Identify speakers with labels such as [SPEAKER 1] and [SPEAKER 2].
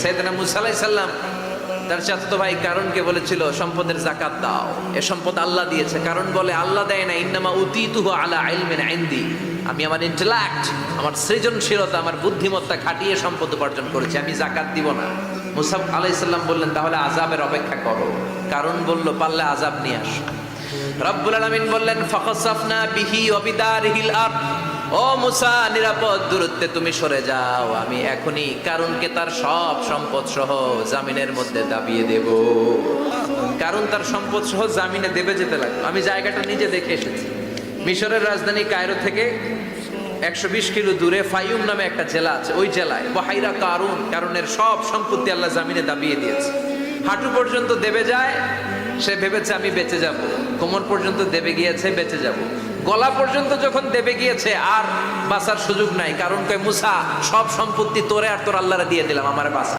[SPEAKER 1] সাইয়েদনা মুসা আলাইহিস সালাম তার চাচাতো ভাই কারণকে বলেছিল সম্পদের যাকাত দাও, এ সম্পদ আল্লাহ দিয়েছে। কারণ বলে আল্লাহ দেয় না, ইন্নামা উতিতুহু আলা ইলমিন ইনদি, আমি আমার ইন্টেলেক্ট, আমার সৃজনশীলতা, আমার বুদ্ধিমত্তা খাটিয়ে সম্পদ উপার্জন করেছি, আমি যাকাত দিব না। মুসা আলাইহিস সালাম বললেন তাহলে আযাবের অপেক্ষা করো। কারণ বলল পারলে আযাব নিয়ে আসো। রব্বুল আলামিন বললেন ফাখাসাফনা বিহি ওয়া বিদারিহিল আরদ, ও মুসা নিরাপদ দূরত্বে তুমি সরে যাও, আমি এখনই কারণকে তার সব সম্পদ সহ জামিনের মধ্যে দাবিয়ে দেব। কারণ তার সম্পদ সহ জামিনে দেবে যেতে লাগলো। আমি জায়গাটা নিজে দেখে এসেছি। মিশরের রাজধানী কায়রো থেকে 120 কিলো দূরে ফাইউম নামে একটা জেলা আছে, ওই জেলায় বহাইরা কারুন, কারণের সব সম্পত্তি আল্লাহ জামিনে দাবিয়ে দিয়েছে। হাঁটু পর্যন্ত দেবে যায়, সে ভেবেছে আমি বেঁচে যাব। কোমর পর্যন্ত দেবে গিয়েছে, বেঁচে যাব। গলা পর্যন্ত যখন দেবে গিয়েছে আর বাঁচার সুযোগ নাই। কারণ কয় মুসা সব সম্পত্তি তোরে আর তোর আল্লাহরে দিয়ে দিলাম, আমার বাঁচা।